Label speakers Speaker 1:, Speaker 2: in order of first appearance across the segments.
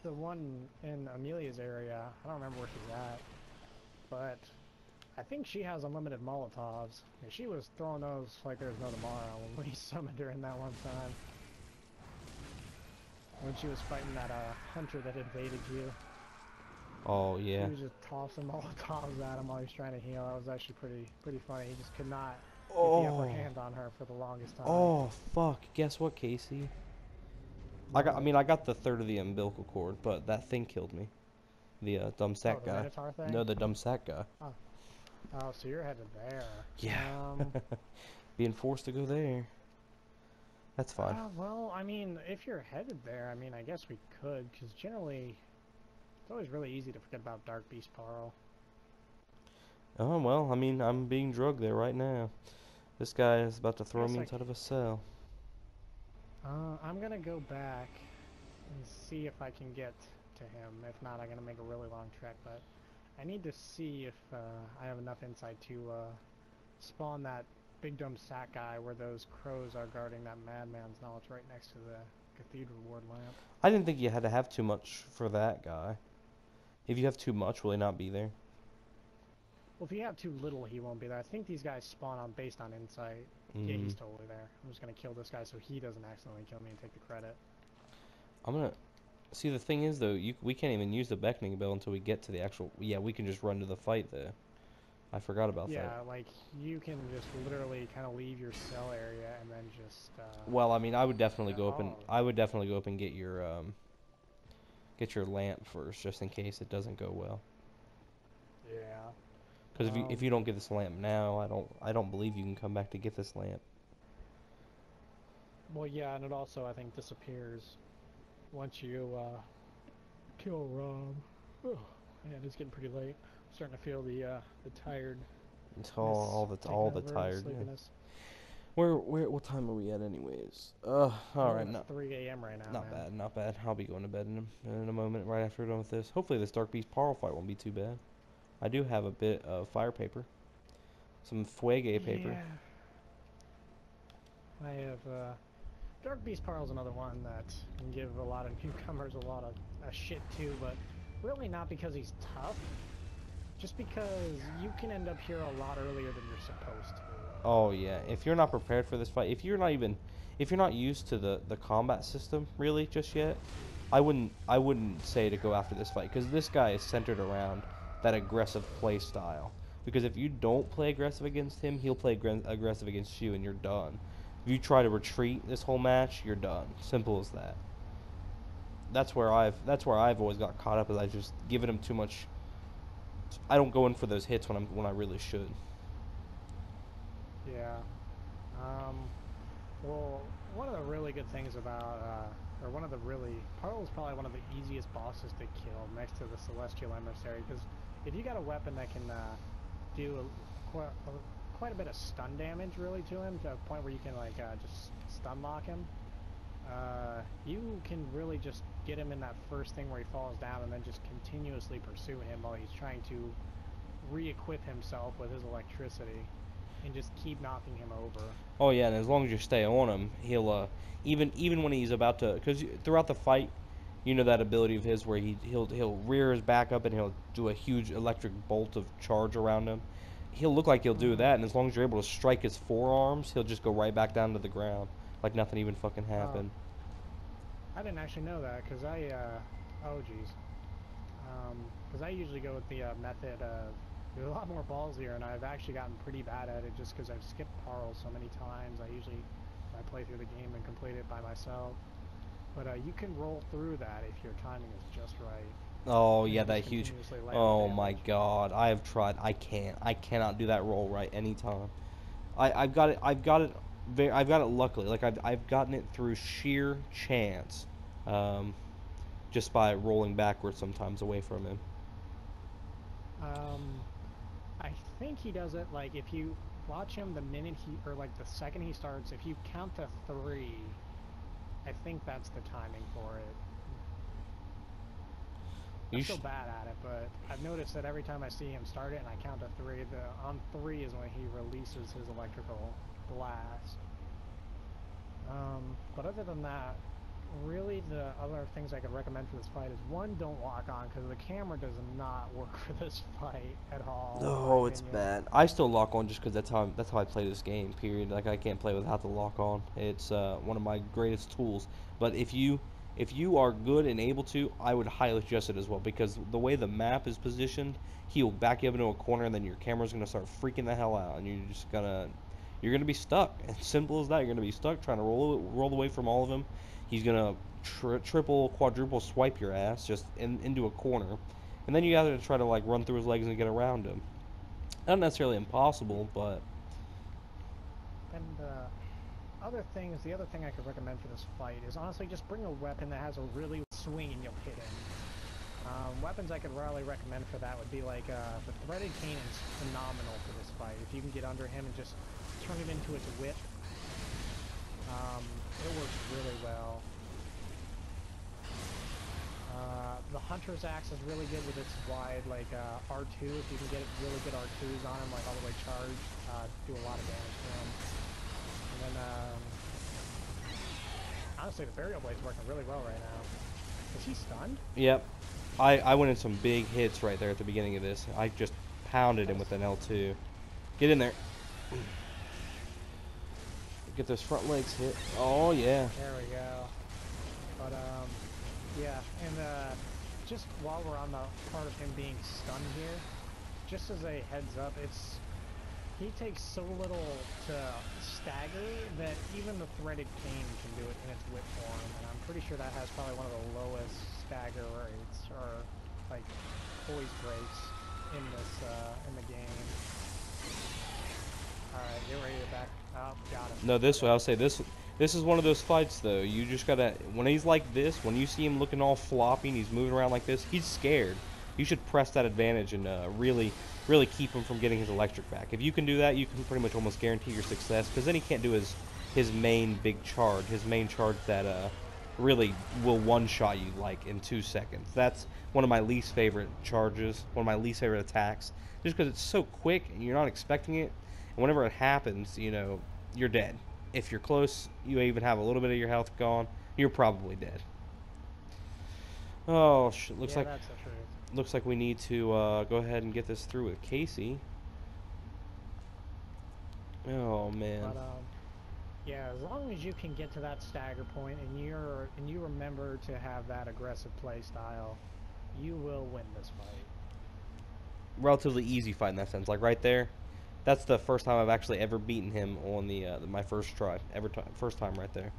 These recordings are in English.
Speaker 1: the one in Amelia's area, I don't remember where she's at, but I think she has unlimited Molotovs. And she was throwing those like there's no tomorrow when we summoned her in that one time. When she was fighting that hunter that invaded you.
Speaker 2: Oh yeah.
Speaker 1: He was just tossing Molotovs at him while he was trying to heal. That was actually pretty funny. He just could not get the upper hand on her for the longest time.
Speaker 2: Oh fuck! Guess what, Casey? I mean, I got the third of the umbilical cord, but that thing killed me. The dumb sack
Speaker 1: the
Speaker 2: guy.
Speaker 1: Minotaur thing?
Speaker 2: No, the dumb sack guy.
Speaker 1: Oh. Oh, so you're headed there.
Speaker 2: Yeah. Being forced to go there. That's fine.
Speaker 1: Well, I mean, if you're headed there, I mean, I guess we could, because generally, it's always really easy to forget about Dark Beast Paarl.
Speaker 2: Oh, well, I mean, I'm being drugged there right now. This guy is about to throw me inside of a cell.
Speaker 1: I'm gonna go back and see if I can get to him. If not, I'm gonna make a really long trek, but I need to see if I have enough insight to spawn that big dumb sack guy where those crows are guarding that madman's knowledge right next to the cathedral ward lamp.
Speaker 2: I didn't think you had to have too much for that guy. If you have too much, will he not be there?
Speaker 1: Well, if you have too little, he won't be there. I think these guys spawn on based on insight. Yeah, he's totally there. I'm just gonna kill this guy so he doesn't accidentally kill me and take the credit.
Speaker 2: I'm gonna... See, the thing is, though, we can't even use the beckoning bell until we get to the actual... Yeah, we can just run to the fight, though. I forgot about that.
Speaker 1: Yeah, like, you can just literally kind of leave your cell area and then just...
Speaker 2: well, I mean, I would definitely go up and... I would definitely go up and get your lamp first, just in case it doesn't go well.
Speaker 1: Yeah.
Speaker 2: Because if you don't get this lamp now, I don't believe you can come back to get this lamp.
Speaker 1: Well, yeah, and it also, I think, disappears once you kill Rob. Oh, yeah, it's getting pretty late. I'm starting to feel the tired.
Speaker 2: It's all the tired. Yeah. What time are we at, anyways? All right,
Speaker 1: it's 3 a.m. right now.
Speaker 2: Not bad. I'll be going to bed in a moment, right after we're done with this. Hopefully, this Dark Beast Paarl fight won't be too bad. I do have a bit of fire paper, some fuege paper.
Speaker 1: Yeah. I have Dark Beast Paarl's another one that can give a lot of newcomers a lot of shit too, but really not because he's tough, just because you can end up here a lot earlier than you're supposed to.
Speaker 2: Oh yeah, if you're not prepared for this fight, if you're not used to the combat system really just yet, I wouldn't say to go after this fight, because this guy is centered around that aggressive play style. Because if you don't play aggressive against him, he'll play aggressive against you, and you're done. If you try to retreat this whole match, you're done. Simple as that. That's where I've always got caught up, is I just given him too much. I don't go in for those hits when I really should.
Speaker 1: Yeah. Well, one of the really good things about, Paarl's probably one of the easiest bosses to kill next to the Celestial Emissary, because if you got a weapon that can do quite a bit of stun damage really to him, to a point where you can like just stun lock him, you can really just get him in that first thing where he falls down and then just continuously pursue him while he's trying to re-equip himself with his electricity and just keep knocking him over.
Speaker 2: Oh yeah, and as long as you stay on him, he'll even when he's about to, because throughout the fight, you know that ability of his where he'll rear his back up and he'll do a huge electric bolt of charge around him. He'll look like he'll do that, and as long as you're able to strike his forearms, he'll just go right back down to the ground like nothing even fucking happened.
Speaker 1: I didn't actually know that, because oh geez, because I usually go with the method of a lot more ballsier, and I've actually gotten pretty bad at it just because I've skipped Paarl so many times. I play through the game and complete it by myself. But you can roll through that if your timing is just right.
Speaker 2: Oh yeah, that huge. Oh my god, I have tried. I cannot do that roll right anytime. I've got it luckily. Like I've gotten it through sheer chance, just by rolling backwards sometimes away from him.
Speaker 1: I think he does it like if you watch him the minute the second he starts, if you count to 3, I think that's the timing for it. I'm still bad at it, but I've noticed that every time I see him start it and I count to 3, on 3 is when he releases his electrical blast. But other than that, really the other things I could recommend for this fight is one, don't lock on because the camera does not work for this fight at all, in my
Speaker 2: Oh, it's
Speaker 1: opinion.
Speaker 2: bad. I still lock on just because that's how I play this game. Period. Like I can't play without the lock on. It's one of my greatest tools. But if you are good and able to, I would highly suggest it as well because the way the map is positioned, he'll back you up into a corner and then your camera's gonna start freaking the hell out and you're gonna be stuck. As simple as that. You're gonna be stuck trying to roll away from all of them. He's gonna triple, quadruple swipe your ass just into a corner, and then you got to try to like run through his legs and get around him. Not necessarily impossible, but
Speaker 1: And the other thing I could recommend for this fight is honestly just bring a weapon that has a really swing and you'll hit him. Weapons I could really recommend for that would be like the threaded cane is phenomenal for this fight. If you can get under him and just turn it into its whip, it works really well. The Hunter's Axe is really good with its wide, like, R2. If you can get really good R2s on him, like all the way charged, do a lot of damage to him. And then, honestly, the Burial Blade's working really well right now. Is he stunned?
Speaker 2: yep. I went in some big hits right there at the beginning of this. I just pounded him with an L2. Get in there. Get those front legs hit. Oh yeah.
Speaker 1: There we go. But, yeah, and, just while we're on the part of him being stunned here, just as a heads up, he takes so little to stagger that even the threaded cane can do it in its whip form, and I'm pretty sure that has probably one of the lowest stagger rates, or, like, poise rates in the game. Alright, get ready to back up, got him.
Speaker 2: No, this way. I'll say this is one of those fights though. You just gotta, when he's like this, when you see him looking all floppy and he's moving around like this, he's scared. You should press that advantage and really keep him from getting his electric back. If you can do that, you can pretty much almost guarantee your success, because then he can't do his main big charge, that really will one-shot you like in 2 seconds. That's one of my least favorite charges, one of my least favorite attacks, just because it's so quick and you're not expecting it. And whenever it happens, you're dead. If you're close, you even have a little bit of your health gone, you're probably dead. Oh, looks
Speaker 1: Yeah,
Speaker 2: like
Speaker 1: that's the truth.
Speaker 2: looks like we need to go ahead and get this through with Casey. Oh man.
Speaker 1: But yeah, as long as you can get to that stagger point and you remember to have that aggressive play style, you will win this fight.
Speaker 2: Relatively easy fight in that sense. Like right there, that's the first time I've actually ever beaten him on my first try. First time right there.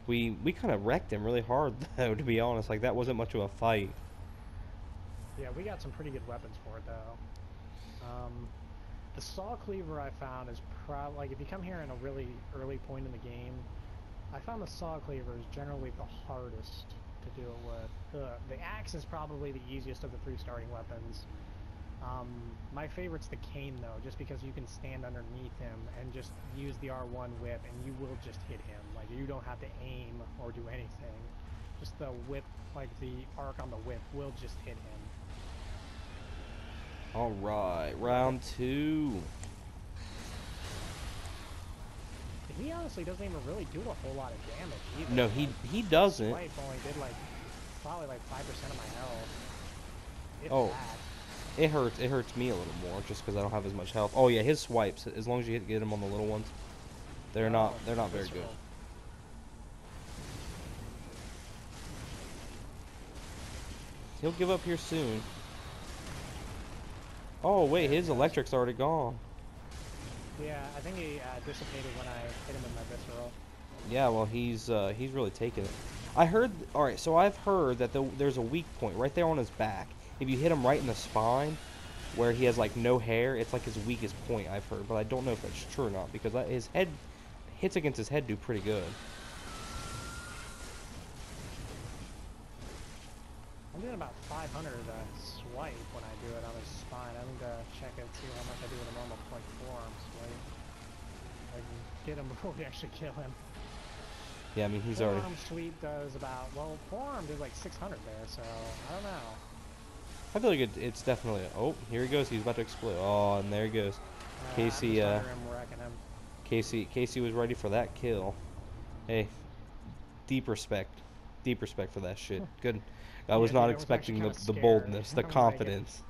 Speaker 2: We kind of wrecked him really hard though, to be honest. Like that wasn't much of a fight.
Speaker 1: Yeah, we got some pretty good weapons for it though. The saw cleaver I found is probably, like, if you come here in a really early point in the game, I found the saw cleaver is generally the hardest to deal with. The axe is probably the easiest of the 3 starting weapons. My favorite's the cane though, just because you can stand underneath him and just use the R1 whip and you will just hit him. Like, you don't have to aim or do anything. Just the whip, like the arc on the whip will just hit him.
Speaker 2: Alright, round 2.
Speaker 1: He honestly doesn't even really do a whole lot of damage either.
Speaker 2: No, he doesn't.
Speaker 1: Swipe only did probably 5% of my health. If
Speaker 2: Oh.
Speaker 1: that.
Speaker 2: It hurts me a little more just because I don't have as much health. Oh yeah, his swipes, as long as you get him on the little ones, they're not very good. He'll give up here soon. Oh wait, his electric's already gone.
Speaker 1: Yeah, I think he dissipated when I hit him in my visceral.
Speaker 2: Yeah, well he's really taking it. Alright, so I've heard that there's a weak point right there on his back. If you hit him right in the spine, where he has like no hair, it's like his weakest point, I've heard, but I don't know if that's true or not, because his head hits against his head do pretty good.
Speaker 1: I'm doing about 500 swipe when I do it on his spine. I need to check it, see how much I do with a normal like forearm swipe. I can get him before we actually kill him.
Speaker 2: Yeah, I mean he's
Speaker 1: forearm
Speaker 2: already.
Speaker 1: sweep does about, well, forearm did like 600 there, so I don't know.
Speaker 2: I feel like it's definitely. Oh, here he goes. He's about to explode. Oh, and there he goes. Casey.
Speaker 1: I'm just under him, wrecking him.
Speaker 2: Casey was ready for that kill. Hey, deep respect. deep respect for that shit. Good. I
Speaker 1: Yeah,
Speaker 2: was
Speaker 1: dude,
Speaker 2: not
Speaker 1: I was actually
Speaker 2: expecting
Speaker 1: kinda
Speaker 2: the
Speaker 1: scared.
Speaker 2: boldness, the
Speaker 1: I'm like,
Speaker 2: confidence.